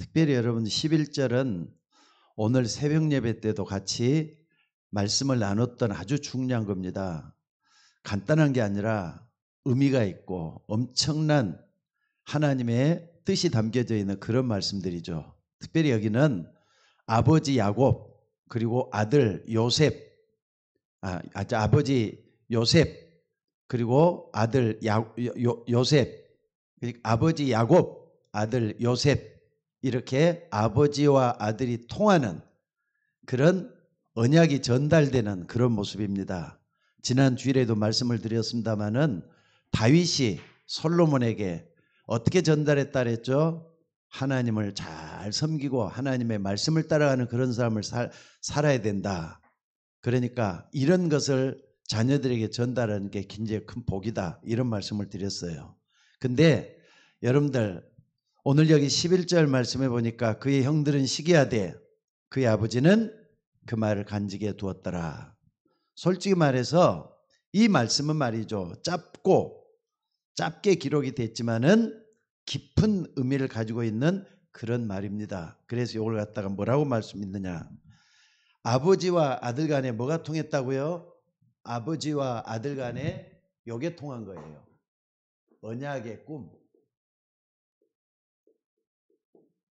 특별히 여러분 11절은 오늘 새벽 예배 때도 같이 말씀을 나눴던 아주 중요한 겁니다. 간단한 게 아니라 의미가 있고 엄청난 하나님의 뜻이 담겨져 있는 그런 말씀들이죠. 특별히 여기는 아버지 야곱 그리고 아들 요셉, 아버지 요셉 그리고 아들 요셉, 아버지 야곱, 아들 요셉, 이렇게 아버지와 아들이 통하는 그런 언약이 전달되는 그런 모습입니다. 지난 주일에도 말씀을 드렸습니다마는 다윗이 솔로몬에게 어떻게 전달했다 그랬죠? 하나님을 잘 섬기고 하나님의 말씀을 따라가는 그런 삶을 살아야 된다. 그러니까 이런 것을 자녀들에게 전달하는 게 굉장히 큰 복이다, 이런 말씀을 드렸어요. 근데 여러분들 오늘 여기 11절 말씀해 보니까 그의 형들은 시기하되 그의 아버지는 그 말을 간직해 두었더라. 솔직히 말해서 이 말씀은 말이죠, 짧게 기록이 됐지만은 깊은 의미를 가지고 있는 그런 말입니다. 그래서 이걸 갖다가 뭐라고 말씀했느냐, 아버지와 아들 간에 뭐가 통했다고요? 아버지와 아들 간에 요게 통한 거예요. 언약의 꿈,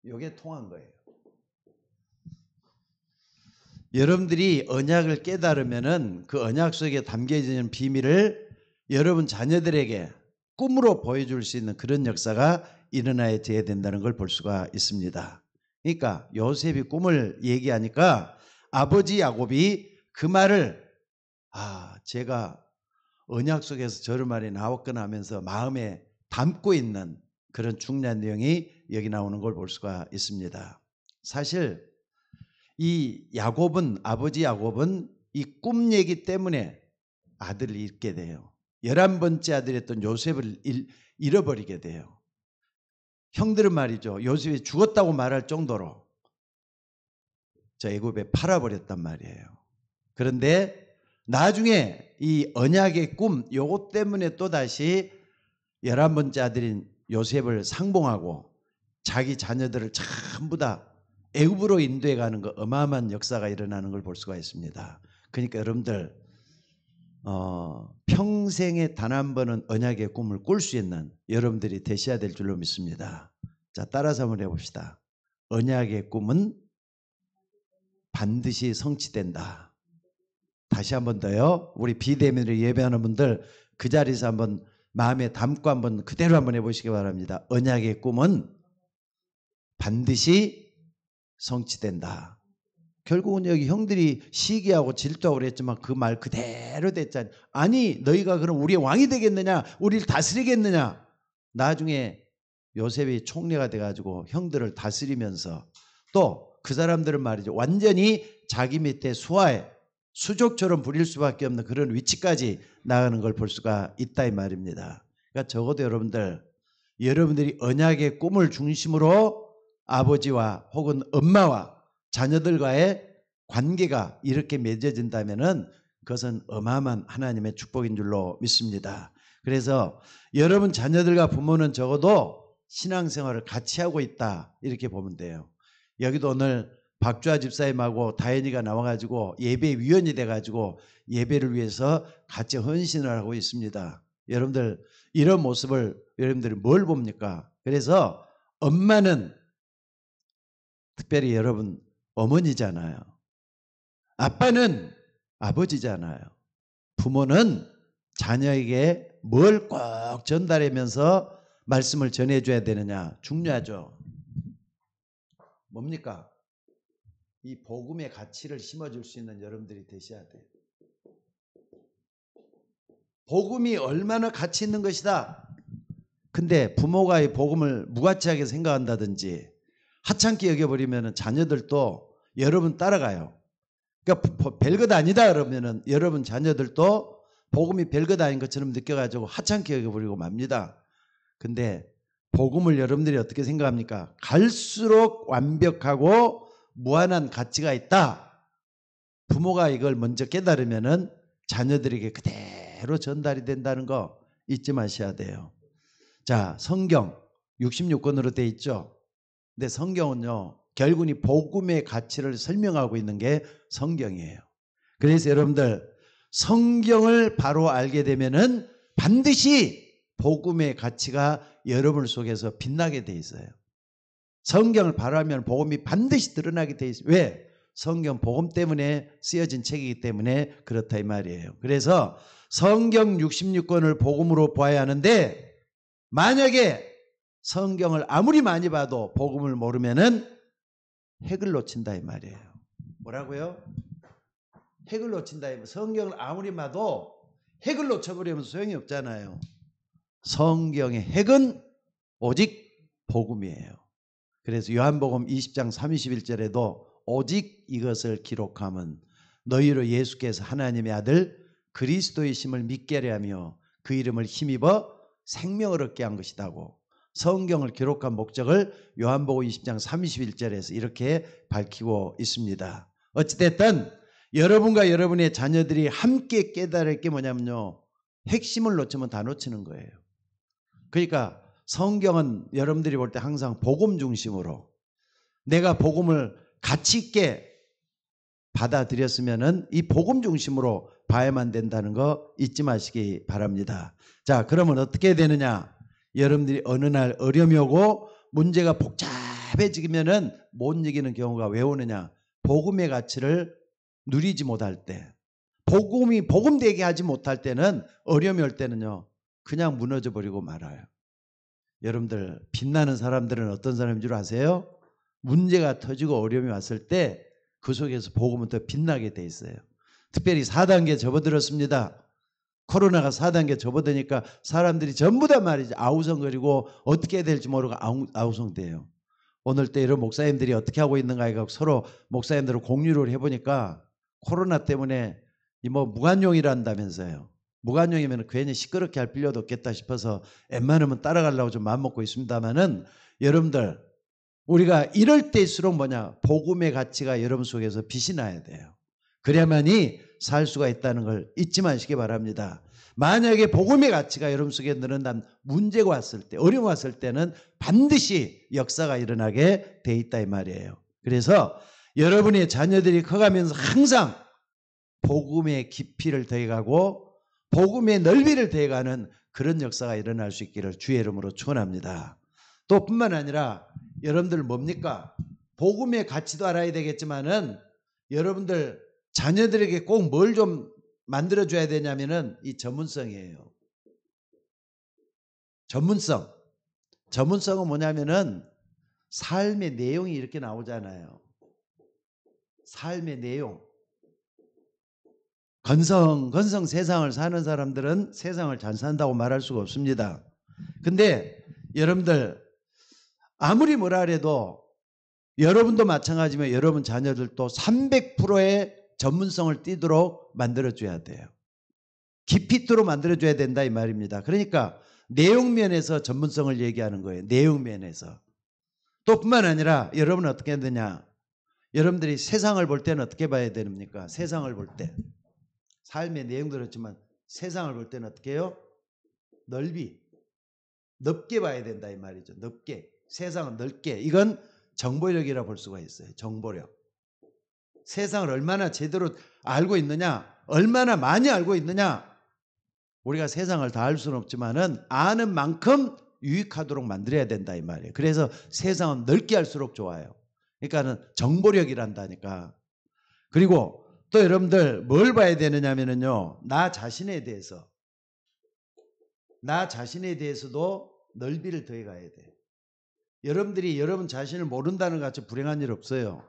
요게 통한 거예요. 여러분들이 언약을 깨달으면은 그 언약 속에 담겨있는 비밀을 여러분 자녀들에게 꿈으로 보여줄 수 있는 그런 역사가 일어나야 된다는 걸 볼 수가 있습니다. 그러니까 요셉이 꿈을 얘기하니까 아버지 야곱이 그 말을 제가 언약 속에서 저런 말이 나왔거나 하면서 마음에 담고 있는 그런 중요한 내용이 여기 나오는 걸 볼 수가 있습니다. 사실 이 야곱은, 아버지 야곱은 이 꿈 얘기 때문에 아들을 잃게 돼요. 11번째 아들이었던 요셉을 잃어버리게 돼요. 형들은 말이죠, 요셉이 죽었다고 말할 정도로 저 애굽에 팔아버렸단 말이에요. 그런데 나중에 이 언약의 꿈 요것 때문에 또다시 11번째 아들인 요셉을 상봉하고 자기 자녀들을 전부 다 애굽으로 인도해 가는 거, 어마어마한 역사가 일어나는 걸 볼 수가 있습니다. 그러니까 여러분들 평생에 단 한 번은 언약의 꿈을 꿀 수 있는 여러분들이 되셔야 될 줄로 믿습니다. 자, 따라서 한번 해봅시다. 언약의 꿈은 반드시 성취된다. 다시 한번 더요. 우리 비대면으로 예배하는 분들 그 자리에서 한번 마음에 담고 한번 그대로 한번 해보시기 바랍니다. 언약의 꿈은 반드시 성취된다. 결국은 여기 형들이 시기하고 질투하고 그랬지만 그 말 그대로 됐잖아요. 아니 너희가 그럼 우리의 왕이 되겠느냐, 우리를 다스리겠느냐. 나중에 요셉이 총리가 돼가지고 형들을 다스리면서 또 그 사람들은 말이죠, 완전히 자기 밑에 수하에 수족처럼 부릴 수밖에 없는 그런 위치까지 나가는 걸 볼 수가 있다 이 말입니다. 그러니까 적어도 여러분들이 언약의 꿈을 중심으로 아버지와 혹은 엄마와 자녀들과의 관계가 이렇게 맺어진다면은 그것은 어마어마한 하나님의 축복인 줄로 믿습니다. 그래서 여러분 자녀들과 부모는 적어도 신앙생활을 같이 하고 있다, 이렇게 보면 돼요. 여기도 오늘 박주아 집사님하고 다현이가 나와가지고 예배위원이 돼가지고 예배를 위해서 같이 헌신을 하고 있습니다. 여러분들 이런 모습을 여러분들이 뭘 봅니까? 그래서 엄마는 특별히 여러분 어머니잖아요. 아빠는 아버지잖아요. 부모는 자녀에게 뭘 꼭 전달하면서 말씀을 전해줘야 되느냐, 중요하죠. 뭡니까? 이 복음의 가치를 심어줄 수 있는 여러분들이 되셔야 돼요. 복음이 얼마나 가치 있는 것이다. 근데 부모가 이 복음을 무가치하게 생각한다든지 하찮게 여겨버리면 자녀들도 여러분 따라가요. 그러니까 별것 아니다 그러면은 여러분 자녀들도 복음이 별것 아닌 것처럼 느껴가지고 하찮게 여겨버리고 맙니다. 근데 복음을 여러분들이 어떻게 생각합니까? 갈수록 완벽하고 무한한 가치가 있다. 부모가 이걸 먼저 깨달으면은 자녀들에게 그대로 전달이 된다는 거 잊지 마셔야 돼요. 자, 성경 66권으로 돼 있죠. 근데 성경은요, 결국은 이 복음의 가치를 설명하고 있는 게 성경이에요. 그래서 여러분들 성경을 바로 알게 되면은 반드시 복음의 가치가 여러분 속에서 빛나게 돼 있어요. 성경을 바로 알면 복음이 반드시 드러나게 돼 있어요. 왜? 성경 복음 때문에 쓰여진 책이기 때문에 그렇다 이 말이에요. 그래서 성경 66권을 복음으로 보아야 하는데, 만약에 성경을 아무리 많이 봐도 복음을 모르면은 핵을 놓친다 이 말이에요. 뭐라고요? 핵을 놓친다. 성경을 아무리 봐도 핵을 놓쳐버리면 소용이 없잖아요. 성경의 핵은 오직 복음이에요. 그래서 요한복음 20장 31절에도 오직 이것을 기록함은 너희로 예수께서 하나님의 아들 그리스도이심을 믿게 하려 하며 그 이름을 힘입어 생명을 얻게 한 것이다고, 성경을 기록한 목적을 요한복음 20장 31절에서 이렇게 밝히고 있습니다. 어찌됐든 여러분과 여러분의 자녀들이 함께 깨달을 게 뭐냐면요, 핵심을 놓치면 다 놓치는 거예요. 그러니까 성경은 여러분들이 볼 때 항상 복음 중심으로, 내가 복음을 가치 있게 받아들였으면은 이 복음 중심으로 봐야만 된다는 거 잊지 마시기 바랍니다. 자, 그러면 어떻게 되느냐? 여러분들이 어느 날 어려움이 오고 문제가 복잡해지면은 못 이기는 경우가 왜 오느냐? 복음의 가치를 누리지 못할 때, 복음이 복음되게 하지 못할 때는, 어려움이 올 때는요, 그냥 무너져 버리고 말아요. 여러분들 빛나는 사람들은 어떤 사람인 줄 아세요? 문제가 터지고 어려움이 왔을 때 그 속에서 복음은 더 빛나게 돼 있어요. 특별히 4단계 접어들었습니다. 코로나가 4단계 접어드니까 사람들이 전부 다 말이지 아우성거리고 어떻게 해야 될지 모르고 아우성돼요. 오늘 때 이런 목사님들이 어떻게 하고 있는가 해서 서로 목사님들을 공유를 해보니까 코로나 때문에 뭐 무관용이란다면서요. 무관용이면 괜히 시끄럽게 할 필요도 없겠다 싶어서 웬만하면 따라가려고 좀 마음먹고 있습니다만은, 여러분들 우리가 이럴 때일수록 뭐냐, 복음의 가치가 여러분 속에서 빛이 나야 돼요. 그래야만이 살 수가 있다는 걸 잊지 마시기 바랍니다. 만약에 복음의 가치가 여러분 속에 늘어난 문제가 왔을 때, 어려움 왔을 때는 반드시 역사가 일어나게 돼 있다 이 말이에요. 그래서 여러분의 자녀들이 커가면서 항상 복음의 깊이를 더해가고 복음의 넓이를 더해가는 그런 역사가 일어날 수 있기를 주의 이름으로 축원합니다. 또 뿐만 아니라 여러분들 뭡니까? 복음의 가치도 알아야 되겠지만은 여러분들 자녀들에게 꼭 뭘 좀 만들어줘야 되냐면은 이 전문성이에요. 전문성은 뭐냐면은 삶의 내용이 이렇게 나오잖아요. 삶의 내용. 건성 세상을 사는 사람들은 세상을 잘 산다고 말할 수가 없습니다. 근데 여러분들 아무리 뭐라 그래도 여러분도 마찬가지면 여러분 자녀들도 300%의 전문성을 띠도록 만들어줘야 돼요. 깊이 있도록 만들어줘야 된다 이 말입니다. 그러니까 내용면에서 전문성을 얘기하는 거예요. 내용면에서. 또 뿐만 아니라 여러분은 어떻게 해야 되냐? 여러분들이 세상을 볼 때는 어떻게 봐야 됩니까? 세상을 볼 때. 삶의 내용도 그렇지만 세상을 볼 때는 어떻게 해요? 넓게 봐야 된다 이 말이죠. 넓게. 세상은 넓게. 이건 정보력이라 볼 수가 있어요. 정보력. 세상을 얼마나 제대로 알고 있느냐, 얼마나 많이 알고 있느냐. 우리가 세상을 다 알 수는 없지만은 아는 만큼 유익하도록 만들어야 된다 이 말이에요. 그래서 세상은 넓게 할수록 좋아요. 그러니까는 정보력이란다니까. 그리고 또 여러분들 뭘 봐야 되느냐면요, 나 자신에 대해서도 넓이를 더해 가야 돼요. 여러분들이 여러분 자신을 모른다는 것 같이 불행한 일 없어요.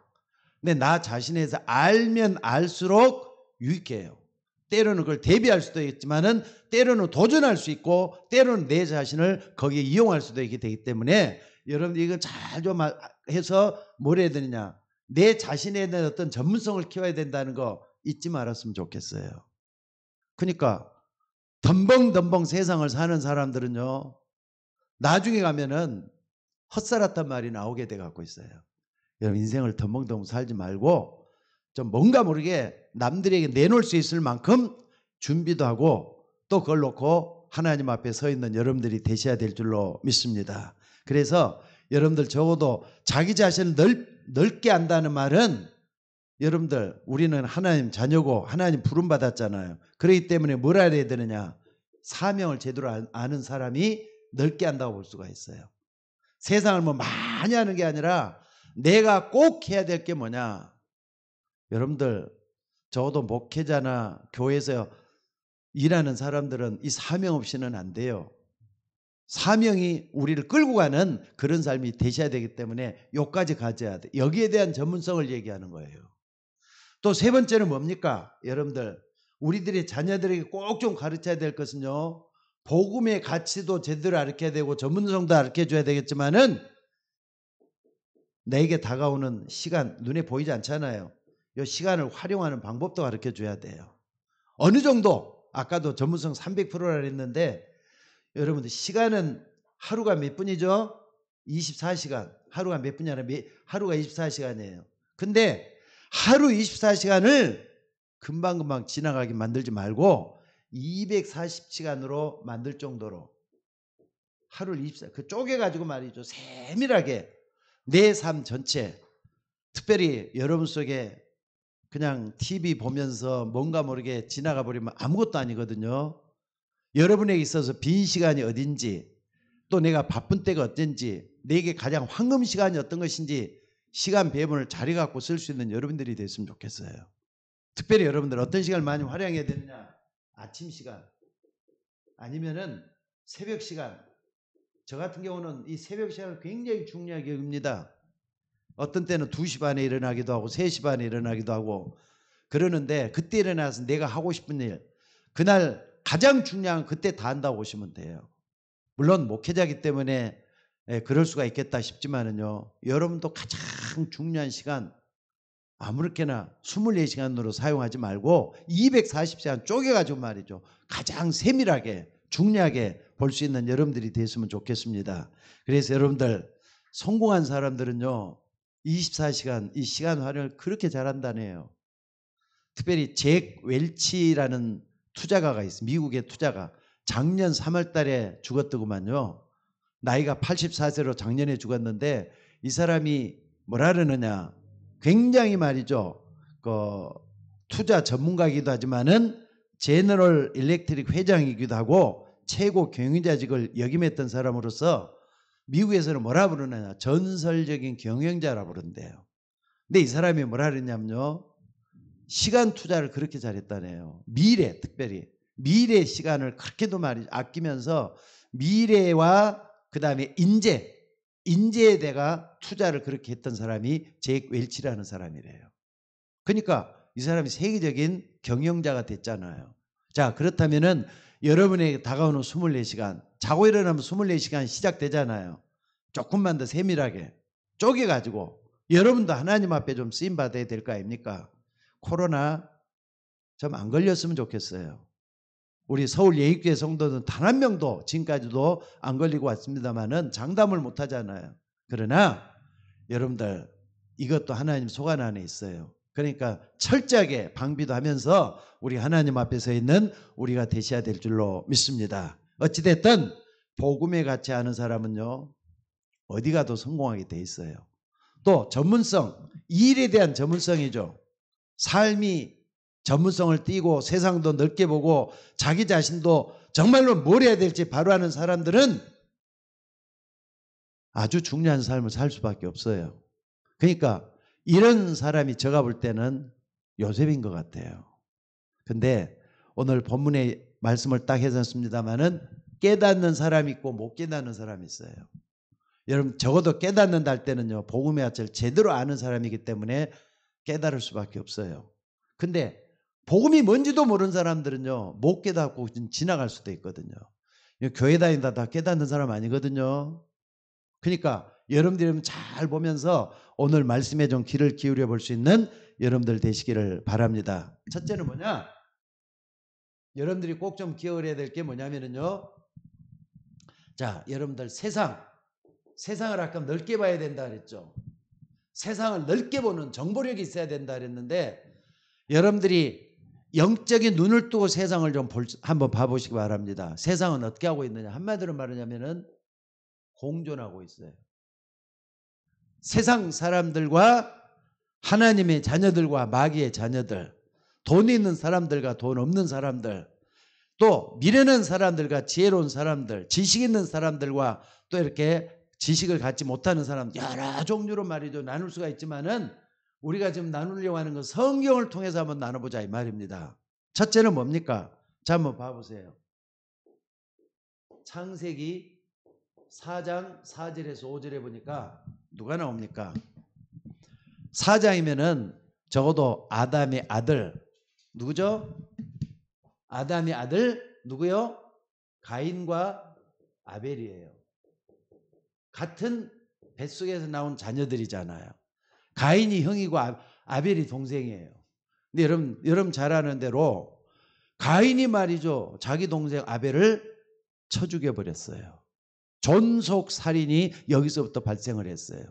근데 나 자신에 대해서 알면 알수록 유익해요. 때로는 그걸 대비할 수도 있지만은 때로는 도전할 수 있고 때로는 내 자신을 거기에 이용할 수도 있게 되기 때문에 여러분들이 이건 잘 좀 해서 뭘 해야 되느냐, 내 자신에 대한 어떤 전문성을 키워야 된다는 거 잊지 말았으면 좋겠어요. 그러니까 덤벙덤벙 세상을 사는 사람들은요, 나중에 가면은 헛살았단 말이 나오게 돼 갖고 있어요. 여러분 인생을 덤벙덤벙 살지 말고 좀 뭔가 모르게 남들에게 내놓을 수 있을 만큼 준비도 하고 또 그걸 놓고 하나님 앞에 서 있는 여러분들이 되셔야 될 줄로 믿습니다. 그래서 여러분들 적어도 자기 자신을 넓게 안다는 말은 여러분들 우리는 하나님 자녀고 하나님 부름 받았잖아요. 그렇기 때문에 뭘 알아야 되느냐? 사명을 제대로 아는 사람이 넓게 한다고 볼 수가 있어요. 세상을 뭐 많이 하는 게 아니라 내가 꼭 해야 될 게 뭐냐? 여러분들 적어도 목회자나 교회에서 일하는 사람들은 이 사명 없이는 안 돼요. 사명이 우리를 끌고 가는 그런 삶이 되셔야 되기 때문에 여기까지 가져야 돼. 여기에 대한 전문성을 얘기하는 거예요. 또 세 번째는 뭡니까? 여러분들 우리들의 자녀들에게 꼭 좀 가르쳐야 될 것은요, 복음의 가치도 제대로 가르쳐야 되고 전문성도 가르쳐줘야 되겠지만은 내게 다가오는 시간 눈에 보이지 않잖아요. 이 시간을 활용하는 방법도 가르쳐줘야 돼요. 어느 정도 아까도 전문성 300%라 했는데 여러분들 시간은 하루가 몇 분이죠? 24시간. 하루가 몇 분이 아니라 하루가 24시간이에요. 근데 하루 24시간을 금방금방 지나가게 만들지 말고 240시간으로 만들 정도로 하루를 24시간 그 쪼개가지고 말이죠. 세밀하게 내 삶 전체, 특별히 여러분 속에 그냥 TV 보면서 뭔가 모르게 지나가 버리면 아무것도 아니거든요. 여러분에게 있어서 빈 시간이 어딘지, 또 내가 바쁜 때가 어떤지, 내게 가장 황금 시간이 어떤 것인지 시간 배분을 잘 갖고 쓸 수 있는 여러분들이 됐으면 좋겠어요. 특별히 여러분들 어떤 시간을 많이 활용해야 되느냐? 아침 시간 아니면은 새벽 시간. 저 같은 경우는 이 새벽 시간을 굉장히 중요하게 여깁니다. 어떤 때는 2시 반에 일어나기도 하고 3시 반에 일어나기도 하고 그러는데 그때 일어나서 내가 하고 싶은 일, 그날 가장 중요한 그때 다 한다고 보시면 돼요. 물론 목회자이기 때문에 그럴 수가 있겠다 싶지만은요, 여러분도 가장 중요한 시간 아무렇게나 24시간으로 사용하지 말고 240시간 쪼개가지고 말이죠, 가장 세밀하게 중요하게 볼 수 있는 여러분들이 됐으면 좋겠습니다. 그래서 여러분들 성공한 사람들은요 24시간 이 시간 활용을 그렇게 잘한다네요. 특별히 잭 웰치라는 투자가가 있어요. 미국의 투자가. 작년 3월 달에 죽었더구만요. 나이가 84세로 작년에 죽었는데 이 사람이 뭐라 그러느냐, 굉장히 말이죠, 투자 전문가이기도 하지만은 제너럴 일렉트릭 회장이기도 하고 최고 경영자직을 역임했던 사람으로서 미국에서는 뭐라 부르느냐, 전설적인 경영자라 부른대요. 근데 이 사람이 뭐라 그러냐면요, 시간 투자를 그렇게 잘했다네요. 미래, 특별히 미래 시간을 그렇게도 많이 아끼면서 미래와 그 다음에 인재에 대가 투자를 그렇게 했던 사람이 잭 웰치라는 사람이래요. 그러니까 이 사람이 세계적인 경영자가 됐잖아요. 자, 그렇다면은 여러분에게 다가오는 24시간, 자고 일어나면 24시간 시작되잖아요. 조금만 더 세밀하게 쪼개가지고 여러분도 하나님 앞에 좀 쓰임 받아야 될 거 아닙니까? 코로나 좀 안 걸렸으면 좋겠어요. 우리 서울 예익교회 성도는 단 한 명도 지금까지도 안 걸리고 왔습니다만은 장담을 못 하잖아요. 그러나 여러분들 이것도 하나님 소관 안에 있어요. 그러니까 철저하게 방비도 하면서 우리 하나님 앞에 서 있는 우리가 되셔야 될 줄로 믿습니다. 어찌됐든 복음에 같이 하는 사람은요 어디 가도 성공하게 돼 있어요. 또 전문성, 일에 대한 전문성이죠. 삶이 전문성을 띠고 세상도 넓게 보고 자기 자신도 정말로 뭘 해야 될지 바로 아는 사람들은 아주 중요한 삶을 살 수밖에 없어요. 그러니까 이런 사람이 제가 볼 때는 요셉인 것 같아요. 근데 오늘 본문의 말씀을 딱 해줬습니다마는 깨닫는 사람이 있고 못 깨닫는 사람이 있어요. 여러분 적어도 깨닫는다 할 때는요 복음의 가치를 제대로 아는 사람이기 때문에 깨달을 수밖에 없어요. 근데 복음이 뭔지도 모르는 사람들은요 못 깨닫고 지나갈 수도 있거든요. 교회 다닌다 다 깨닫는 사람 아니거든요. 그러니까 여러분들이 잘 보면서 오늘 말씀에 좀 귀를 기울여 볼 수 있는 여러분들 되시기를 바랍니다. 첫째는 뭐냐, 여러분들이 꼭 좀 기억을 해야 될 게 뭐냐면요, 자 여러분들 세상을 아까 넓게 봐야 된다 그랬죠. 세상을 넓게 보는 정보력이 있어야 된다 그랬는데 여러분들이 영적인 눈을 뜨고 세상을 좀 한번 봐보시기 바랍니다. 세상은 어떻게 하고 있느냐, 한마디로 말하자면은 공존하고 있어요. 세상 사람들과 하나님의 자녀들과 마귀의 자녀들, 돈 있는 사람들과 돈 없는 사람들, 또 미련한 사람들과 지혜로운 사람들, 지식 있는 사람들과 또 이렇게 지식을 갖지 못하는 사람, 여러 종류로 말이죠. 나눌 수가 있지만은 우리가 지금 나누려고 하는 건 성경을 통해서 한번 나눠보자 이 말입니다. 첫째는 뭡니까? 자, 한번 봐보세요. 창세기 4장 4절에서 5절에 보니까 누가 나옵니까? 4장이면은 적어도 아담의 아들, 누구죠? 아담의 아들 누구요? 가인과 아벨이에요. 같은 뱃속에서 나온 자녀들이잖아요. 가인이 형이고 아벨이 동생이에요. 근데 여러분 잘 아는 대로 가인이 말이죠. 자기 동생 아벨을 쳐 죽여버렸어요. 존속 살인이 여기서부터 발생을 했어요.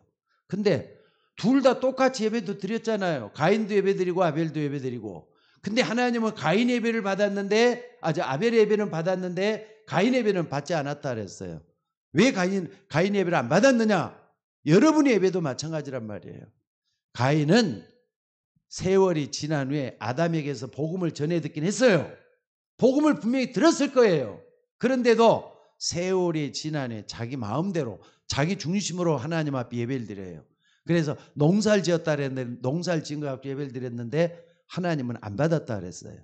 근데 둘 다 똑같이 예배도 드렸잖아요. 가인도 예배드리고 아벨도 예배드리고. 근데 하나님은 가인 예배를 받았는데 아벨 예배는 받았는데 가인 예배는 받지 않았다 그랬어요. 왜 가인 예배를 안 받았느냐? 여러분의 예배도 마찬가지란 말이에요. 가인은 세월이 지난 후에 아담에게서 복음을 전해 듣긴 했어요. 복음을 분명히 들었을 거예요. 그런데도 세월이 지난 후에 자기 마음대로 자기 중심으로 하나님 앞에 예배를 드려요. 그래서 농사를 지었다 그랬는데 농사를 지은 것 같고 예배를 드렸는데 하나님은 안 받았다 그랬어요.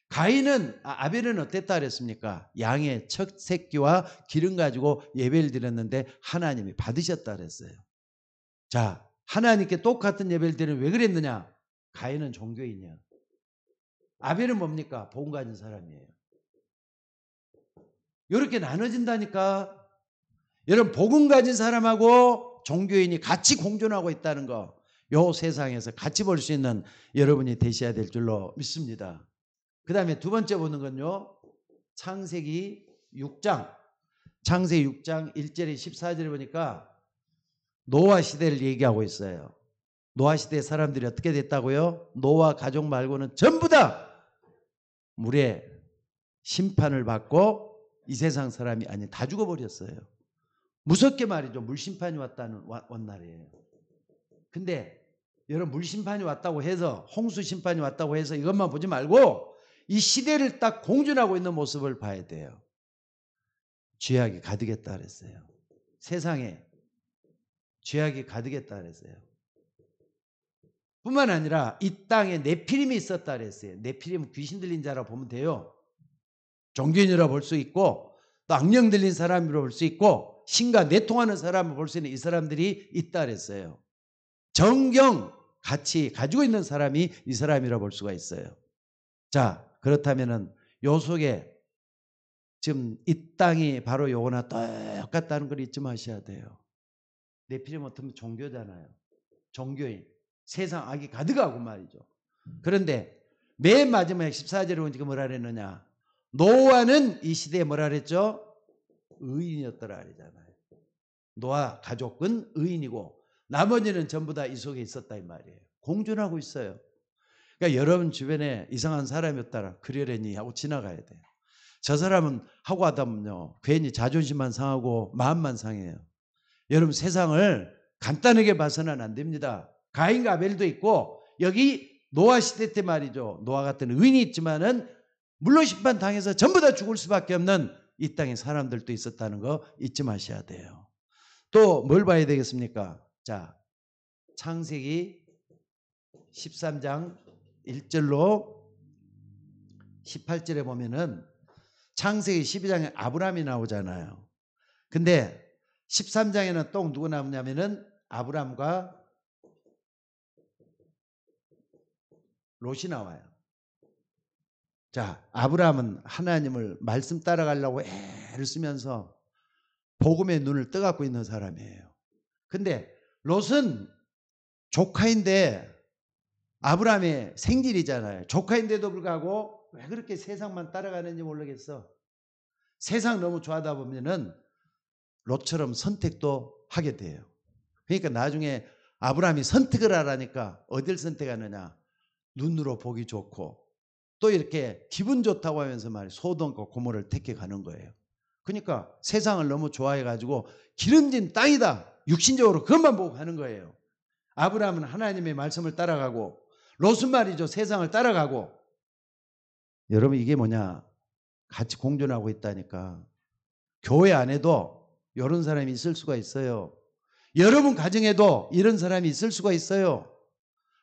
가인은 아벨은 어땠다 그랬습니까? 양의 첫 새끼와 기름 가지고 예배를 드렸는데 하나님이 받으셨다 그랬어요. 자, 하나님께 똑같은 예배를 드리는 왜 그랬느냐? 가인은 종교인이야. 아벨은 뭡니까? 복음 가진 사람이에요. 이렇게 나눠진다니까. 여러분 복음 가진 사람하고 종교인이 같이 공존하고 있다는 거, 요 세상에서 같이 볼 수 있는 여러분이 되셔야 될 줄로 믿습니다. 그 다음에 두 번째 보는 건요, 창세기 6장 1절에 14절에 보니까 노아 시대를 얘기하고 있어요. 노아 시대 사람들이 어떻게 됐다고요? 노아 가족 말고는 전부 다 물에 심판을 받고 이 세상 사람이 아니 다 죽어버렸어요. 무섭게 말이죠. 물심판이 왔다는 날이에요. 근데 여러분 물심판이 왔다고 해서 홍수심판이 왔다고 해서 이것만 보지 말고 이 시대를 딱 공존하고 있는 모습을 봐야 돼요. 죄악이 가득했다 그랬어요. 세상에 죄악이 가득했다 그랬어요. 뿐만 아니라 이 땅에 네피림이 있었다 그랬어요. 네피림은 귀신 들린 자라고 보면 돼요. 종교인이라고 볼 수 있고 또 악령 들린 사람이라고 볼 수 있고 신과 내통하는 사람을 볼 수 있는 이 사람들이 있다 그랬어요. 정경 같이 가지고 있는 사람이 이 사람이라고 볼 수가 있어요. 자, 그렇다면은 요 속에 지금 이 땅이 바로 요거나 똑같다는 걸 잊지 마셔야 돼요. 네피림 어쩌면 종교잖아요. 종교인. 세상 악이 가득하고 말이죠. 그런데 맨 마지막에 14절에 보니까 뭐라 그랬느냐? 노아는 이 시대에 뭐라 그랬죠? 의인이었더라 그러잖아요. 노아 가족은 의인이고 나머지는 전부 다 이 속에 있었다 이 말이에요. 공존하고 있어요. 그러니까 여러분 주변에 이상한 사람이었다라 그러려니 하고 지나가야 돼요. 저 사람은 하고 하다 보면요 괜히 자존심만 상하고 마음만 상해요. 여러분 세상을 간단하게 봐서는 안 됩니다. 가인과 아벨도 있고 여기 노아 시대 때 말이죠. 노아 같은 의인이 있지만은 물론 심판 당해서 전부 다 죽을 수밖에 없는 이 땅에 사람들도 있었다는 거 잊지 마셔야 돼요. 또 뭘 봐야 되겠습니까? 자, 창세기 13장 1절로 18절에 보면은 창세기 12장에 아브라함이 나오잖아요. 근데 13장에는 또 누구 나오냐면은 아브라함과 롯이 나와요. 자, 아브라함은 하나님을 말씀 따라가려고 애를 쓰면서 복음의 눈을 떠갖고 있는 사람이에요. 근데 롯은 조카인데 아브라함의 생질이잖아요. 조카인데도 불구하고 왜 그렇게 세상만 따라가는지 모르겠어. 세상 너무 좋아하다 보면은 롯처럼 선택도 하게 돼요. 그러니까 나중에 아브라함이 선택을 하라니까 어딜 선택하느냐? 눈으로 보기 좋고 또 이렇게 기분 좋다고 하면서 말이에요. 소돔과 고모를 택해 가는 거예요. 그러니까 세상을 너무 좋아해 가지고 기름진 땅이다. 육신적으로 그것만 보고 가는 거예요. 아브라함은 하나님의 말씀을 따라가고 롯은 말이죠. 세상을 따라가고. 여러분 이게 뭐냐? 같이 공존하고 있다니까. 교회 안에도 이런 사람이 있을 수가 있어요. 여러분 가정에도 이런 사람이 있을 수가 있어요.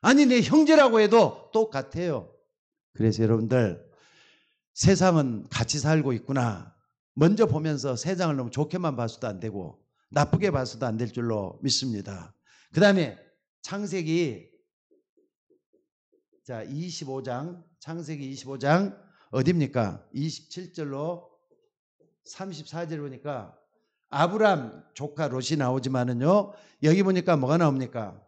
아니 내 형제라고 해도 똑같아요. 그래서 여러분들 세상은 같이 살고 있구나. 먼저 보면서 세상을 너무 좋게만 봐서도 안 되고 나쁘게 봐서도 안 될 줄로 믿습니다. 그 다음에 창세기 25장 창세기 25장 어디입니까? 27절로 34절 보니까 아브람 조카 롯이 나오지만은요 여기 보니까 뭐가 나옵니까?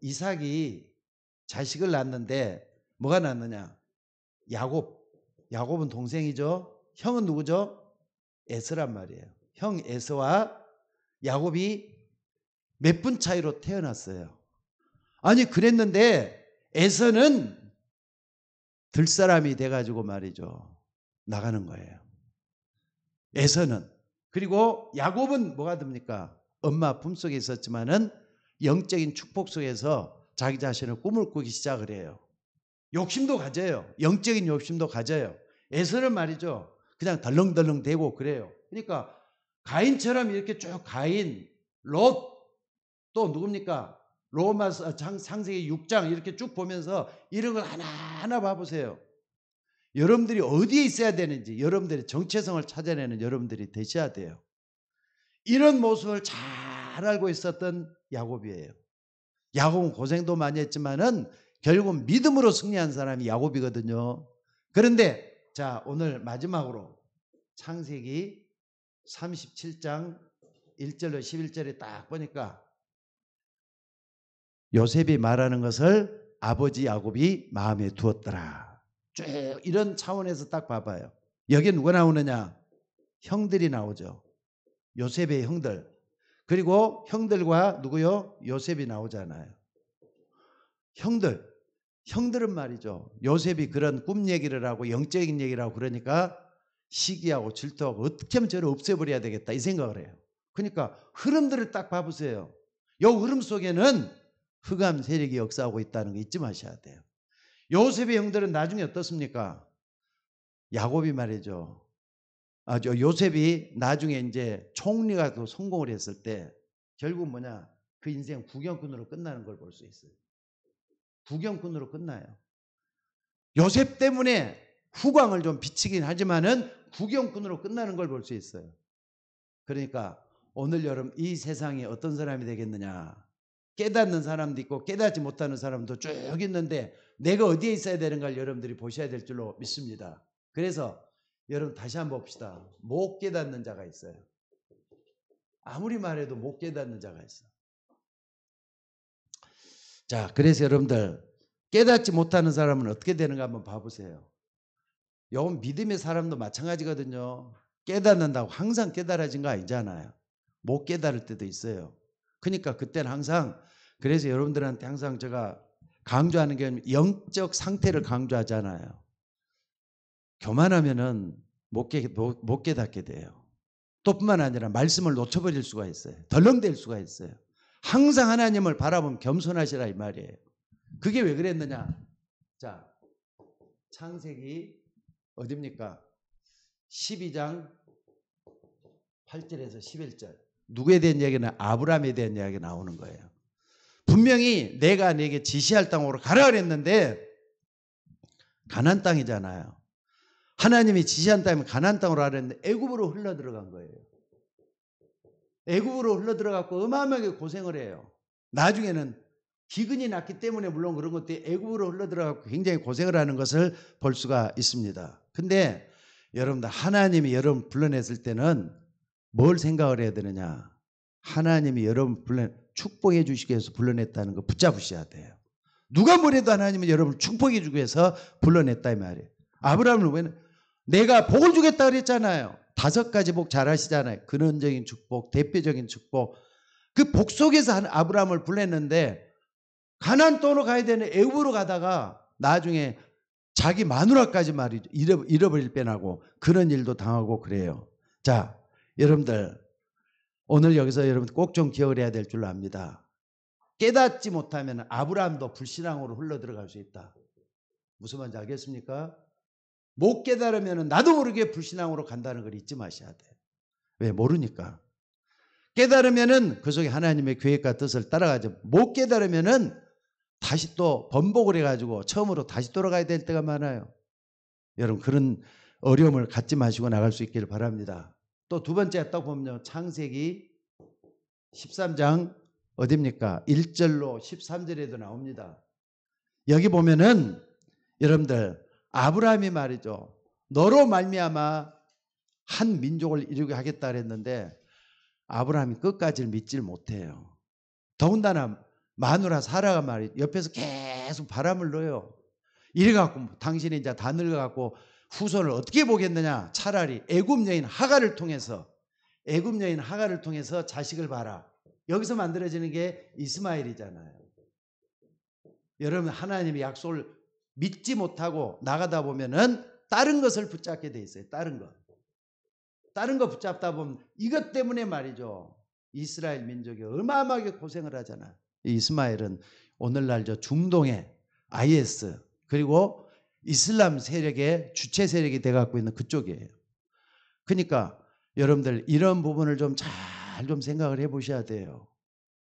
이삭이 자식을 낳았는데 뭐가 낳느냐? 야곱은 동생이죠. 형은 누구죠? 에서란 말이에요. 형 에서와 야곱이 몇 분 차이로 태어났어요. 아니 그랬는데 에서는 들사람이 돼가지고 말이죠. 나가는 거예요. 에서는. 그리고 야곱은 뭐가 됩니까? 엄마 품속에 있었지만은 영적인 축복 속에서 자기 자신을 꿈을 꾸기 시작을 해요. 욕심도 가져요. 영적인 욕심도 가져요. 에서는 말이죠. 그냥 덜렁덜렁 대고 그래요. 그러니까 가인처럼 이렇게 쭉 가인, 롯, 또 누굽니까? 로마서 창세기 6장 이렇게 쭉 보면서 이런 걸 하나하나 봐보세요. 여러분들이 어디에 있어야 되는지 여러분들의 정체성을 찾아내는 여러분들이 되셔야 돼요. 이런 모습을 잘 알고 있었던 야곱이에요. 야곱은 고생도 많이 했지만은 결국 믿음으로 승리한 사람이 야곱이거든요. 그런데 자 오늘 마지막으로 창세기 37장 1절로 11절에 딱 보니까 요셉이 말하는 것을 아버지 야곱이 마음에 두었더라. 쭉 이런 차원에서 딱 봐봐요. 여기 누가 나오느냐? 형들이 나오죠. 요셉의 형들. 그리고 형들과 누구요? 요셉이 나오잖아요. 형들은 말이죠. 요셉이 그런 꿈 얘기를 하고 영적인 얘기를 하고 그러니까 시기하고 질투하고 어떻게 하면 저를 없애버려야 되겠다 이 생각을 해요. 그러니까 흐름들을 딱 봐보세요. 이 흐름 속에는 흑암 세력이 역사하고 있다는 거 잊지 마셔야 돼요. 요셉의 형들은 나중에 어떻습니까? 야곱이 말이죠. 요셉이 나중에 이제 총리가 또 성공을 했을 때 결국 뭐냐? 그 인생 부경꾼으로 끝나는 걸 볼 수 있어요. 부경꾼으로 끝나요. 요셉 때문에 후광을 좀 비치긴 하지만은 부경꾼으로 끝나는 걸 볼 수 있어요. 그러니까 오늘 여러분 이 세상에 어떤 사람이 되겠느냐? 깨닫는 사람도 있고 깨닫지 못하는 사람도 쭉 있는데 내가 어디에 있어야 되는가를 여러분들이 보셔야 될 줄로 믿습니다. 그래서 여러분 다시 한번 봅시다. 못 깨닫는 자가 있어요. 아무리 말해도 못 깨닫는 자가 있어. 자, 그래서 여러분들 깨닫지 못하는 사람은 어떻게 되는가 한번 봐보세요. 요건 믿음의 사람도 마찬가지거든요. 깨닫는다고 항상 깨달아진 거 아니잖아요. 못 깨달을 때도 있어요. 그러니까 그때는 항상 그래서 여러분들한테 항상 제가 강조하는 게 영적 상태를 강조하잖아요. 교만하면은 못 깨닫게 돼요. 또 뿐만 아니라 말씀을 놓쳐버릴 수가 있어요. 덜렁댈 수가 있어요. 항상 하나님을 바라보면 겸손하시라 이 말이에요. 그게 왜 그랬느냐? 자, 창세기 어디입니까? 12장 8절에서 11절. 누구에 대한 이야기는 아브라함에 대한 이야기가 나오는 거예요. 분명히 내가 네게 지시할 땅으로 가라 그랬는데 가나안 땅이잖아요. 하나님이 지시한 땅이면 가나안 땅으로 가랬는데 애굽으로 흘러 들어간 거예요. 애굽으로 흘러 들어갔고 어마어마하게 고생을 해요. 나중에는 기근이 났기 때문에 물론 그런 것들이 애굽으로 흘러 들어갔고 굉장히 고생을 하는 것을 볼 수가 있습니다. 근데 여러분들 하나님이 여러분 불러냈을 때는 뭘 생각을 해야 되느냐? 하나님이 여러분 축복해 주시기 위해서 불러냈다는 거 붙잡으셔야 돼요. 누가 뭐래도 하나님은 여러분을 축복해 주기 위해서 불러냈다 이 말이에요. 아브라함은 왜 내가 복을 주겠다 그랬잖아요. 5가지 복 잘하시잖아요. 근원적인 축복, 대표적인 축복. 그 복 속에서 아브라함을 불렀는데 가나안 땅으로 가야 되는 애굽으로 가다가 나중에 자기 마누라까지 말이죠. 잃어버릴 뻔하고 그런 일도 당하고 그래요. 자, 여러분들 오늘 여기서 여러분 꼭 좀 기억을 해야 될 줄 압니다. 깨닫지 못하면 아브라함도 불신앙으로 흘러 들어갈 수 있다. 무슨 말인지 알겠습니까? 못 깨달으면 나도 모르게 불신앙으로 간다는 걸 잊지 마셔야 돼요. 왜? 모르니까. 깨달으면은 그 속에 하나님의 계획과 뜻을 따라가죠. 못 깨달으면은 다시 또 번복을 해가지고 처음으로 다시 돌아가야 될 때가 많아요. 여러분 그런 어려움을 갖지 마시고 나갈 수 있기를 바랍니다. 또 두 번째 딱 보면 창세기 13장 어딥니까? 1절로 13절에도 나옵니다. 여기 보면은 여러분들 아브라함이 말이죠. 너로 말미암아 한 민족을 이루게 하겠다 그랬는데 아브라함이 끝까지 믿질 못해요. 더군다나 마누라 사라가 말이 옆에서 계속 바람을 넣어요. 이래갖고 당신이 이제 다 늙어갖고 후손을 어떻게 보겠느냐. 차라리 애굽 여인 하갈을 통해서 자식을 봐라. 여기서 만들어지는 게 이스마엘이잖아요. 여러분 하나님의 약속을 믿지 못하고 나가다 보면은 다른 것을 붙잡게 돼 있어요. 다른 거 붙잡다 보면 이것 때문에 말이죠. 이스라엘 민족이 어마어마하게 고생을 하잖아. 이스마엘은 오늘날 저 중동의 IS 그리고 이슬람 세력의 주체 세력이 돼갖고 있는 그쪽이에요. 그러니까 여러분들 이런 부분을 좀 잘 좀 생각을 해보셔야 돼요.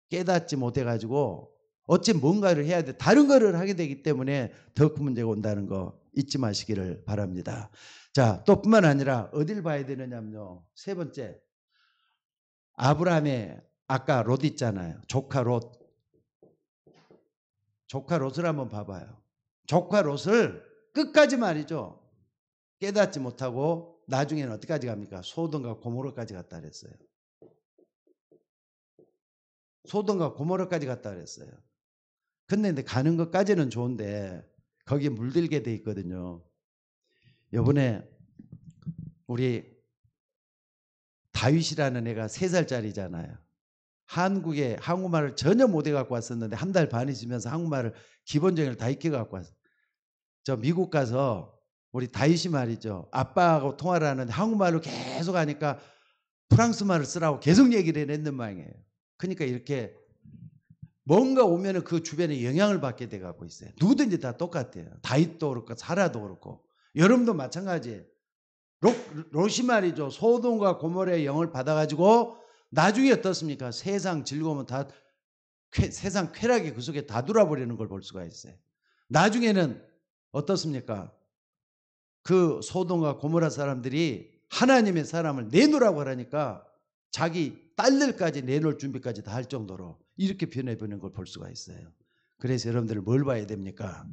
깨닫지 못해가지고 어찌 뭔가를 해야 돼. 다른 거를 하게 되기 때문에 더 큰 문제가 온다는 거 잊지 마시기를 바랍니다. 자, 또 뿐만 아니라 어딜 봐야 되느냐면요. 세 번째, 아브라함의 아까 롯 있잖아요. 조카 롯을 한번 봐봐요. 조카 롯을 끝까지 말이죠. 깨닫지 못하고 나중에는 어디까지 갑니까? 소돔과 고모라까지 갔다 그랬어요. 소돔과 고모라까지 갔다 그랬어요. 근데 가는 것까지는 좋은데 거기에 물들게 돼 있거든요. 이번에 우리 다윗이라는 애가 3살짜리잖아요. 한국에 한국말을 전혀 못 해갖고 왔었는데 한 달 반 있으면서 한국말을 기본적인 걸 다 익혀갖고 왔어요. 저 미국 가서 우리 다윗이 말이죠. 아빠하고 통화를 하는데 한국말로 계속 하니까 프랑스말을 쓰라고 계속 얘기를 했는 모양이에요. 그러니까 이렇게 뭔가 오면은 그 주변에 영향을 받게 돼 갖고 있어요. 누구든지 다 똑같아요. 다윗도 그렇고 사라도 그렇고 여러분도 마찬가지예요. 롯이 말이죠. 소돔과 고모라의 영을 받아가지고 나중에 어떻습니까? 세상 즐거움은 다 세상 쾌락이 그 속에 다 돌아버리는 걸 볼 수가 있어요. 나중에는 어떻습니까? 그 소돔과 고모라 사람들이 하나님의 사람을 내놓으라고 하라니까 자기 딸들까지 내놓을 준비까지 다 할 정도로 이렇게 변해버리는 걸 볼 수가 있어요. 그래서 여러분들 뭘 봐야 됩니까?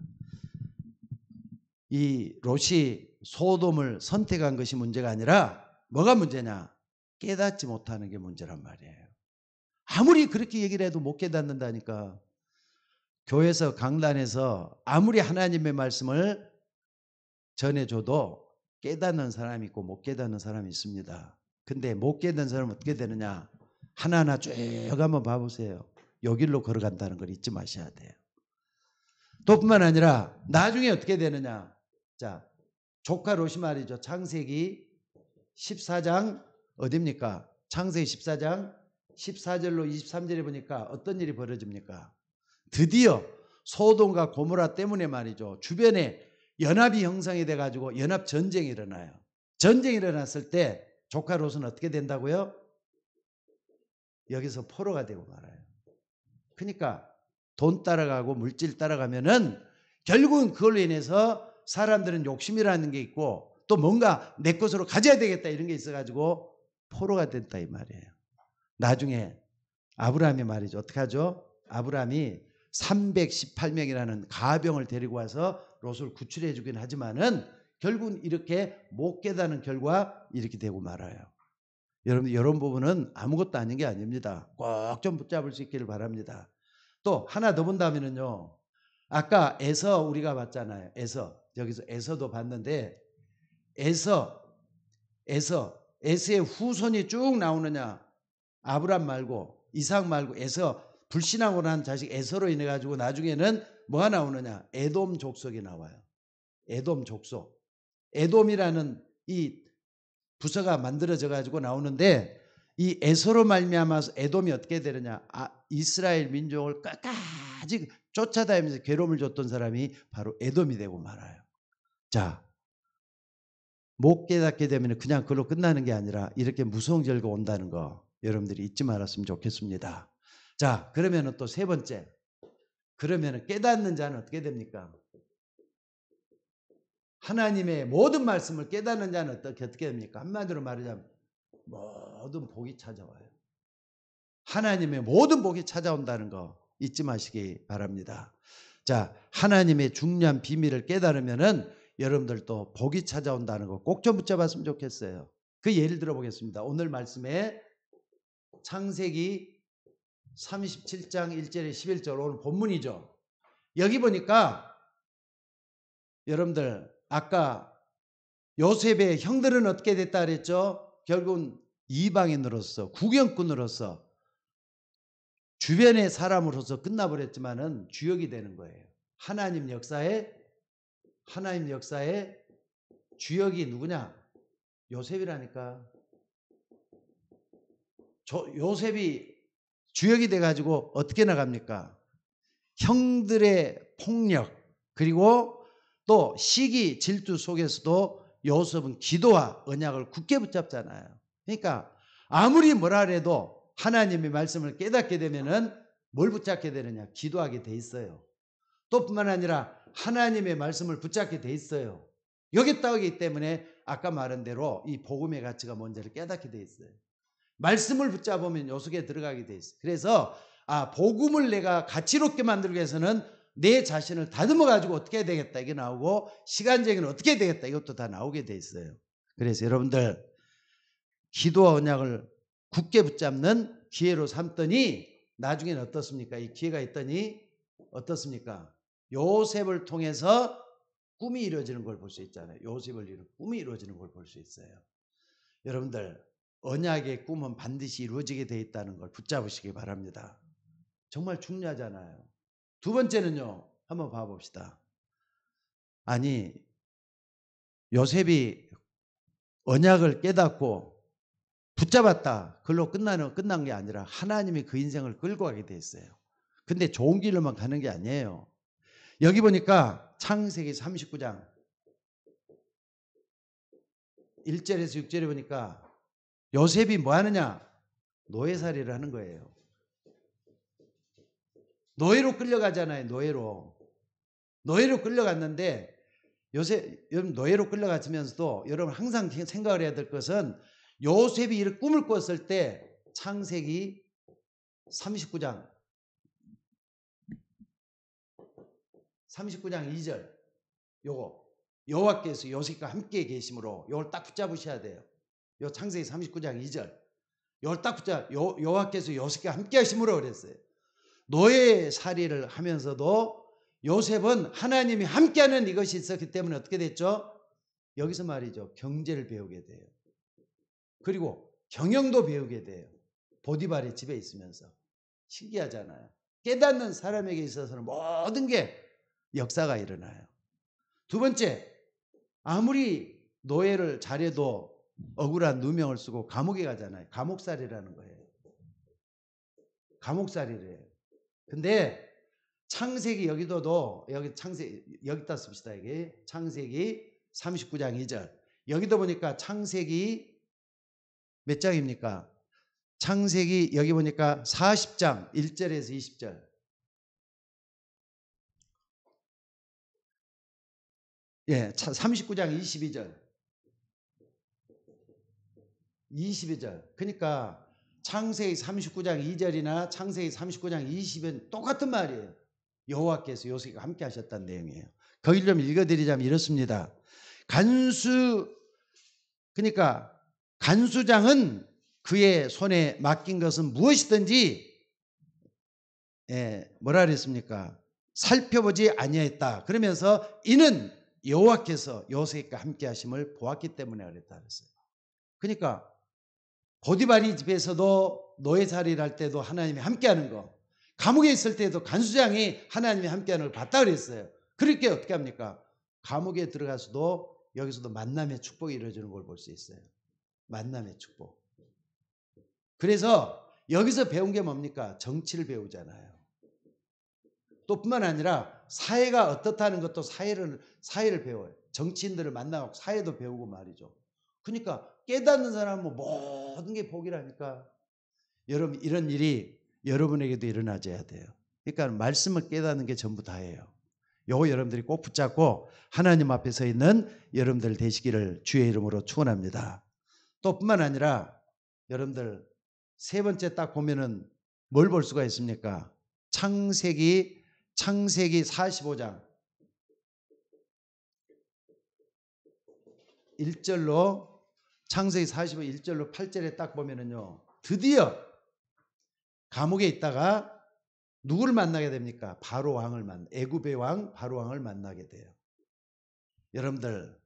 이 롯이 소돔을 선택한 것이 문제가 아니라 뭐가 문제냐? 깨닫지 못하는 게 문제란 말이에요. 아무리 그렇게 얘기를 해도 못 깨닫는다니까. 교회에서 강단에서 아무리 하나님의 말씀을 전해줘도 깨닫는 사람이 있고 못 깨닫는 사람이 있습니다. 근데 못 깨닫는 사람은 어떻게 되느냐? 하나하나 쭉 한번 봐보세요. 요 길로 걸어간다는 걸 잊지 마셔야 돼요. 또 뿐만 아니라 나중에 어떻게 되느냐? 자, 조카 롯이 말이죠. 창세기 14장 어딥니까? 창세기 14장 14절로 23절에 보니까 어떤 일이 벌어집니까? 드디어 소돔과 고모라 때문에 말이죠. 주변에 연합이 형성이 돼가지고 연합 전쟁이 일어나요. 전쟁이 일어났을 때 조카 롯은 어떻게 된다고요? 여기서 포로가 되고 말아요. 그러니까 돈 따라가고 물질 따라가면은 결국은 그걸로 인해서 사람들은 욕심이라는 게 있고 또 뭔가 내 것으로 가져야 되겠다 이런 게 있어가지고 포로가 됐다 이 말이에요. 나중에 아브라함이 말이죠. 어떻게 하죠? 아브라함이 318명이라는 가병을 데리고 와서 롯을 구출해 주긴 하지만은 결국은 이렇게 못 깨닫는 결과 이렇게 되고 말아요. 여러분 이런 부분은 아무것도 아닌 게 아닙니다. 꼭 좀 붙잡을 수 있기를 바랍니다. 또 하나 더 본다면은요. 아까 에서 우리가 봤잖아요. 여기서 에서도 봤는데 에서의 후손이 쭉 나오느냐? 아브람 말고 이삭 말고 에서 불신앙으로 한 자식 에서로 인해 가지고 나중에는 뭐가 나오느냐? 에돔 족속이 나와요. 에돔 족속. 에돔이라는 이 부서가 만들어져 가지고 나오는데 이 에서로 말미암아서 에돔이 어떻게 되느냐? 이스라엘 민족을 끝까지 쫓아다니면서 괴로움을 줬던 사람이 바로 에돔이 되고 말아요. 자, 못 깨닫게 되면 그냥 그걸로 끝나는 게 아니라 이렇게 무서운 결과 온다는 거 여러분들이 잊지 말았으면 좋겠습니다. 자, 그러면 또 세 번째. 그러면 깨닫는 자는 어떻게 됩니까? 하나님의 모든 말씀을 깨닫는 자는 어떻게 됩니까? 한마디로 말하자면 모든 복이 찾아와요. 하나님의 모든 복이 찾아온다는 거 잊지 마시기 바랍니다. 자, 하나님의 중요한 비밀을 깨달으면은 여러분들도 복이 찾아온다는 거 꼭 좀 붙잡았으면 좋겠어요. 그 예를 들어 보겠습니다. 오늘 말씀에 창세기 37장 1절에 11절 오늘 본문이죠. 여기 보니까 여러분들 아까 요셉의 형들은 어떻게 됐다 그랬죠? 결국은 이방인으로서 구경꾼으로서 주변의 사람으로서 끝나버렸지만은 주역이 되는 거예요. 하나님 역사에 주역이 누구냐? 요셉이라니까. 요셉이 주역이 돼가지고 어떻게 나갑니까? 형들의 폭력 그리고 또 시기 질투 속에서도 요셉은 기도와 언약을 굳게 붙잡잖아요. 그러니까 아무리 뭐라 해도 하나님의 말씀을 깨닫게 되면은 뭘 붙잡게 되느냐? 기도하게 돼 있어요. 또 뿐만 아니라 하나님의 말씀을 붙잡게 돼 있어요. 여기 따오기 때문에 아까 말한 대로 이 복음의 가치가 뭔지를 깨닫게 돼 있어요. 말씀을 붙잡으면 요 속에 들어가게 돼 있어요. 그래서 복음을 내가 가치롭게 만들기 위해서는 내 자신을 다듬어 가지고 어떻게 해야 되겠다 이게 나오고 시간적인 어떻게 해야 되겠다 이것도 다 나오게 돼 있어요. 그래서 여러분들 기도와 언약을 굳게 붙잡는 기회로 삼더니 나중에는 어떻습니까? 이 기회가 있더니 어떻습니까? 요셉을 통해서 꿈이 이루어지는 걸 볼 수 있잖아요. 요셉을 이루는 꿈이 이루어지는 걸 볼 수 있어요. 여러분들 언약의 꿈은 반드시 이루어지게 돼 있다는 걸 붙잡으시기 바랍니다. 정말 중요하잖아요. 두 번째는요. 한번 봐봅시다. 아니 요셉이 언약을 깨닫고 붙잡았다. 그걸로 끝난 게 아니라 하나님이 그 인생을 끌고 가게 돼 있어요. 근데 좋은 길로만 가는 게 아니에요. 여기 보니까 창세기 39장 1절에서 6절에 보니까 요셉이 뭐 하느냐? 노예살이를 하는 거예요. 노예로 끌려가잖아요. 노예로 끌려갔는데 여러분 노예로 끌려갔으면서도 여러분 항상 생각을 해야 될 것은 요셉이 이렇게 꿈을 꿨을 때 창세기 39장 2절 요거 여호와께서 요셉과 함께 계심으로 요걸 딱 붙잡으셔야 돼요. 요 창세기 39장 2절 요걸 딱 여호와께서 요셉과 함께 하심으로 그랬어요. 노예살이를 하면서도 요셉은 하나님이 함께하는 이것이 있었기 때문에 어떻게 됐죠? 여기서 말이죠. 경제를 배우게 돼요. 그리고 경영도 배우게 돼요. 보디발의 집에 있으면서. 신기하잖아요. 깨닫는 사람에게 있어서는 모든 게 역사가 일어나요. 두 번째, 아무리 노예를 잘해도 억울한 누명을 쓰고 감옥에 가잖아요. 감옥살이라는 거예요. 감옥살이래요. 근데 창세기 여기다 씁시다. 이게 창세기 39장 2절. 여기도 보니까 창세기 몇 장입니까? 창세기 여기 보니까 40장 1절에서 20절. 예, 39장 22절. 22절. 그러니까 창세기 39장 2절이나 창세기 39장 20은 똑같은 말이에요. 여호와께서 요셉과 함께 하셨다는 내용이에요. 거기를 좀 읽어드리자면 이렇습니다. 그러니까 간수장은 그의 손에 맡긴 것은 무엇이든지 뭐라 그랬습니까? 살펴보지 아니하였다. 그러면서 이는 여호와께서 요셉과 함께 하심을 보았기 때문에 그랬다 그랬어요. 그러니까 보디발이 집에서도 노예살이를 할 때도 하나님이 함께하는 거, 감옥에 있을 때도 간수장이 하나님이 함께하는 걸 봤다 그랬어요. 그렇게 어떻게 합니까? 감옥에 들어가서도 여기서도 만남의 축복이 이루어지는 걸 볼 수 있어요. 만남의 축복. 그래서 여기서 배운 게 뭡니까? 정치를 배우잖아요. 또 뿐만 아니라 사회가 어떻다는 것도 사회를 배워요. 정치인들을 만나고 사회도 배우고 말이죠. 그러니까 깨닫는 사람은 모든 게 복이라니까. 여러분, 이런 일이 여러분에게도 일어나줘야 돼요. 그러니까 말씀을 깨닫는 게 전부 다예요. 요거 여러분들이 꼭 붙잡고 하나님 앞에 서 있는 여러분들 되시기를 주의 이름으로 축원합니다. 또 뿐만 아니라 여러분들 세 번째 딱 보면은 뭘 볼 수가 있습니까? 창세기 45장 1절로 창세기 45 1절로 8절에 딱 보면은요. 드디어 감옥에 있다가 누구를 만나게 됩니까? 바로 왕을 애굽의 왕 바로 왕을 만나게 돼요. 여러분들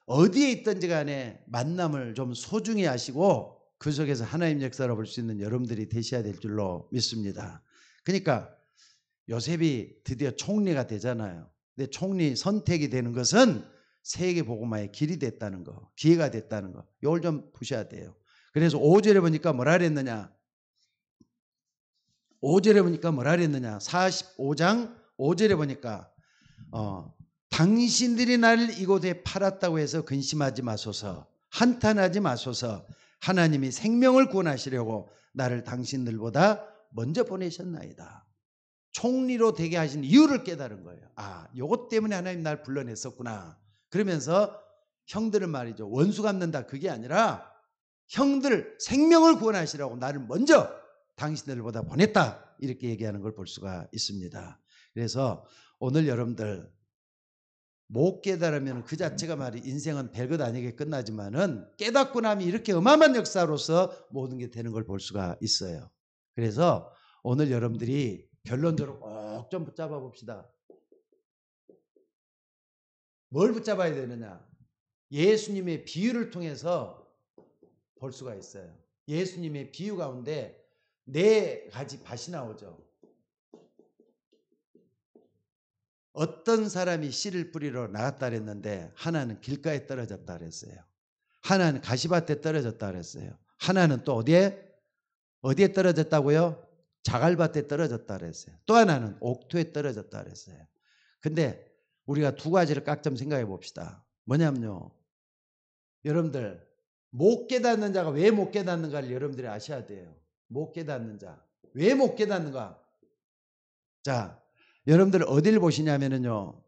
어디에 있든지 간에 만남을 좀 소중히 하시고 그 속에서 하나님 역사를 볼 수 있는 여러분들이 되셔야 될 줄로 믿습니다. 그러니까 요셉이 드디어 총리가 되잖아요. 근데 총리 선택이 되는 것은 세계 복음화의 길이 됐다는 거, 기회가 됐다는 거. 이걸 좀 보셔야 돼요. 그래서 5절에 보니까 뭐라 그랬느냐? 5절에 보니까 뭐라 그랬느냐? 45장 5절에 보니까 당신들이 나를 이곳에 팔았다고 해서 근심하지 마소서, 한탄하지 마소서. 하나님이 생명을 구원하시려고 나를 당신들보다 먼저 보내셨나이다. 총리로 되게 하신 이유를 깨달은 거예요. 아, 요것 때문에 하나님 날 불러냈었구나. 그러면서 형들은 말이죠. 원수 갚는다 그게 아니라 형들 생명을 구원하시라고 나를 먼저 당신들보다 보냈다. 이렇게 얘기하는 걸 볼 수가 있습니다. 그래서 오늘 여러분들 못 깨달으면 그 자체가 말이 인생은 별것 아니게 끝나지만은 깨닫고 나면 이렇게 어마어마한 역사로서 모든 게 되는 걸 볼 수가 있어요. 그래서 오늘 여러분들이 결론적으로 꼭 좀 붙잡아 봅시다. 뭘 붙잡아야 되느냐? 예수님의 비유를 통해서 볼 수가 있어요. 예수님의 비유 가운데 4가지 밭이 나오죠. 어떤 사람이 씨를 뿌리러 나갔다 그랬는데 하나는 길가에 떨어졌다 그랬어요. 하나는 가시밭에 떨어졌다 그랬어요. 하나는 또 어디에 떨어졌다고요? 자갈밭에 떨어졌다 그랬어요. 또 하나는 옥토에 떨어졌다 그랬어요. 근데 우리가 2가지를 각 좀 생각해 봅시다. 뭐냐면요. 여러분들 못 깨닫는 자가 왜 못 깨닫는가를 여러분들이 아셔야 돼요. 못 깨닫는 자. 왜 못 깨닫는가? 자, 여러분들 어디를 보시냐면요.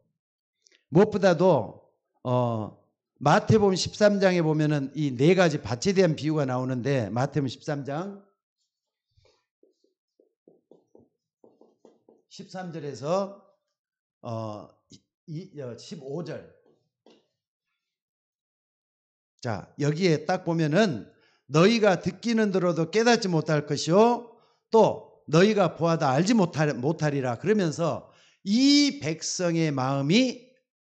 무엇보다도 마태복음 13장에 보면은 이 4가지 밭에 대한 비유가 나오는데 마태복음 13장 13절에서 15절. 자, 여기에 딱 보면은 너희가 듣기는 들어도 깨닫지 못할 것이요 또 너희가 보아도 알지 못하리라. 그러면서 이 백성의 마음이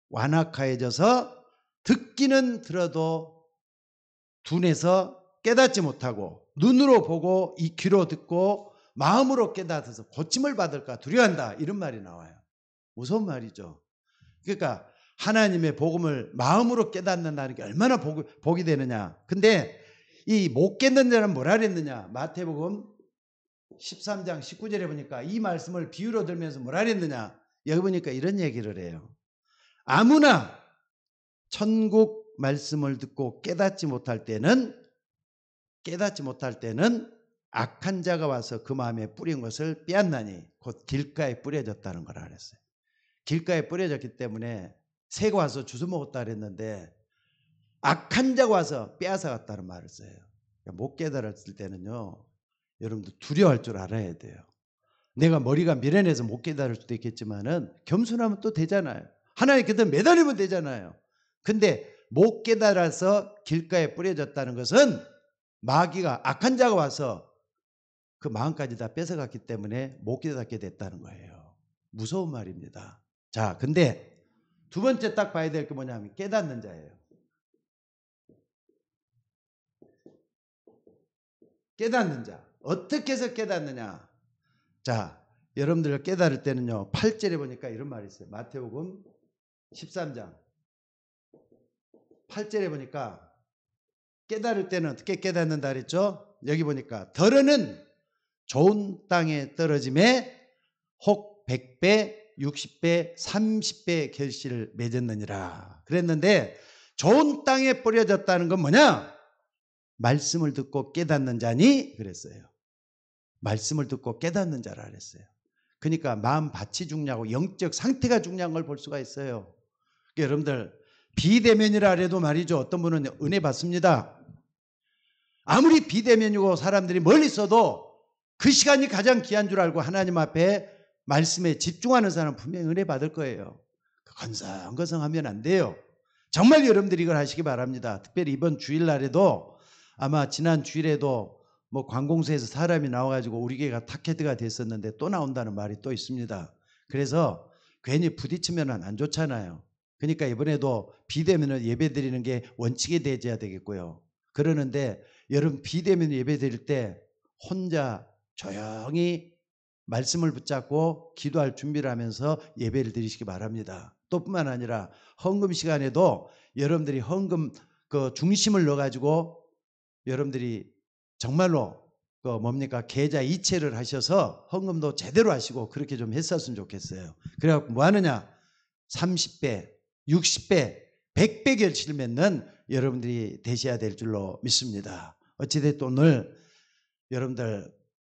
완악하여져서 듣기는 들어도 둔해서 깨닫지 못하고 눈으로 보고 이 귀로 듣고 마음으로 깨닫아서 고침을 받을까 두려워한다. 이런 말이 나와요. 무서운 말이죠. 그러니까 하나님의 복음을 마음으로 깨닫는다는 게 얼마나 복이 되느냐. 근데 이 못 깨닫는 자는 뭐라 그랬느냐. 마태복음 13장 19절에 보니까 이 말씀을 비유로 들면서 뭐라 그랬느냐. 여기 보니까 이런 얘기를 해요. 아무나 천국 말씀을 듣고 깨닫지 못할 때는 악한 자가 와서 그 마음에 뿌린 것을 빼앗나니 곧 길가에 뿌려졌다는 거라 그랬어요. 길가에 뿌려졌기 때문에 새가 와서 주워 먹었다 그랬는데 악한 자가 와서 빼앗아 갔다는 말을 써요. 그러니까 못 깨달았을 때는요. 여러분들 두려워할 줄 알아야 돼요. 내가 머리가 미련해서 못 깨달을 수도 있겠지만은 겸손하면 또 되잖아요. 하나님 곁에 매달리면 되잖아요. 근데 못 깨달아서 길가에 뿌려졌다는 것은 마귀가 악한 자가 와서 그 마음까지 다 뺏어갔기 때문에 못 깨닫게 됐다는 거예요. 무서운 말입니다. 자, 근데 2번째 딱 봐야 될 게 뭐냐면 깨닫는 자예요. 깨닫는 자. 어떻게 해서 깨닫느냐. 자, 여러분들 깨달을 때는요. 8절에 보니까 이런 말이 있어요. 마태복음 13장 8절에 보니까 깨달을 때는 어떻게 깨닫는다 그랬죠? 여기 보니까 더러는 좋은 땅에 떨어짐에 혹 100배, 60배, 30배 결실을 맺었느니라 그랬는데, 좋은 땅에 뿌려졌다는 건 뭐냐? 말씀을 듣고 깨닫는 자니 그랬어요. 말씀을 듣고 깨닫는 자라 그랬어요. 그러니까 마음 밭이 중요하고 영적 상태가 중요한 걸 볼 수가 있어요. 그러니까 여러분들 비대면이라 해도 말이죠, 어떤 분은 은혜 받습니다. 아무리 비대면이고 사람들이 멀리 있어도 그 시간이 가장 귀한 줄 알고 하나님 앞에 말씀에 집중하는 사람은 분명히 은혜 받을 거예요. 건성건성하면 안 돼요. 정말 여러분들이 이걸 하시기 바랍니다. 특별히 이번 주일날에도, 아마 지난 주일에도 뭐 관공서에서 사람이 나와가지고 우리 교회가 타켓가 됐었는데 또 나온다는 말이 또 있습니다. 그래서 괜히 부딪히면 안 좋잖아요. 그러니까 이번에도 비대면을 예배 드리는 게 원칙이 되어야 되겠고요. 그러는데 여러분 비대면 예배 드릴 때 혼자 조용히 말씀을 붙잡고 기도할 준비를 하면서 예배를 드리시기 바랍니다. 또 뿐만 아니라 헌금 시간에도 여러분들이 헌금 그 중심을 넣어가지고 여러분들이 정말로 그 뭡니까 계좌 이체를 하셔서 헌금도 제대로 하시고 그렇게 좀 했었으면 좋겠어요. 그래갖고 뭐 하느냐? 30배, 60배, 100배 결실을 맺는 여러분들이 되셔야 될 줄로 믿습니다. 어찌됐든 오늘 여러분들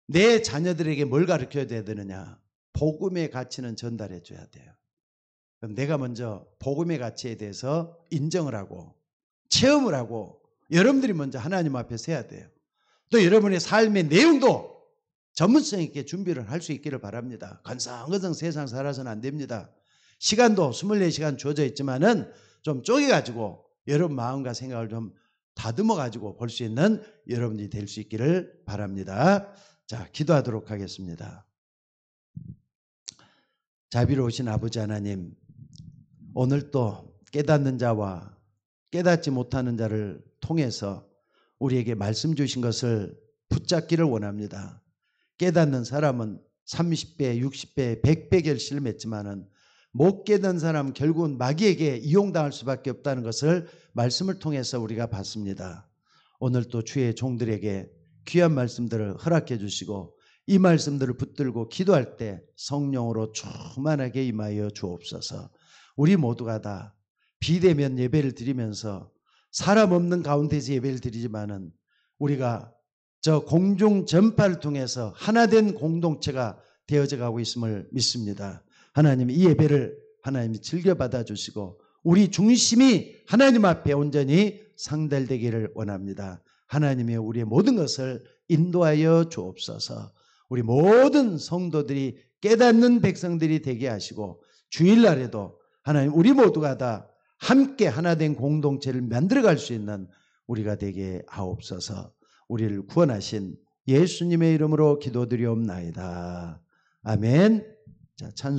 내 자녀들에게 뭘 가르쳐야 되느냐? 복음의 가치는 전달해 줘야 돼요. 그럼 내가 먼저 복음의 가치에 대해서 인정을 하고 체험을 하고 여러분들이 먼저 하나님 앞에 서야 돼요. 또 여러분의 삶의 내용도 전문성 있게 준비를 할 수 있기를 바랍니다. 건성건성 세상 살아서는 안 됩니다. 시간도 24시간 주어져 있지만은 좀 쪼개가지고 여러분 마음과 생각을 좀 다듬어가지고 볼 수 있는 여러분들이 될 수 있기를 바랍니다. 자, 기도하도록 하겠습니다. 자비로우신 아버지 하나님, 오늘 또 깨닫는 자와 깨닫지 못하는 자를 통해서 우리에게 말씀 주신 것을 붙잡기를 원합니다. 깨닫는 사람은 30배, 60배, 100배 결실을 맺지만은 못 깨닫는 사람은 결국은 마귀에게 이용당할 수밖에 없다는 것을 말씀을 통해서 우리가 봤습니다. 오늘 또 주의 종들에게 귀한 말씀들을 허락해 주시고 이 말씀들을 붙들고 기도할 때 성령으로 충만하게 임하여 주옵소서. 우리 모두가 다 비대면 예배를 드리면서 사람 없는 가운데서 예배를 드리지만은 우리가 저 공중 전파를 통해서 하나된 공동체가 되어져 가고 있음을 믿습니다. 하나님, 이 예배를 하나님이 즐겨 받아주시고 우리 중심이 하나님 앞에 온전히 상달되기를 원합니다. 하나님이 우리의 모든 것을 인도하여 주옵소서. 우리 모든 성도들이 깨닫는 백성들이 되게 하시고 주일날에도 하나님 우리 모두가 다 함께 하나된 공동체를 만들어갈 수 있는 우리가 되게 하옵소서. 우리를 구원하신 예수님의 이름으로 기도드리옵나이다. 아멘. 자, 찬송.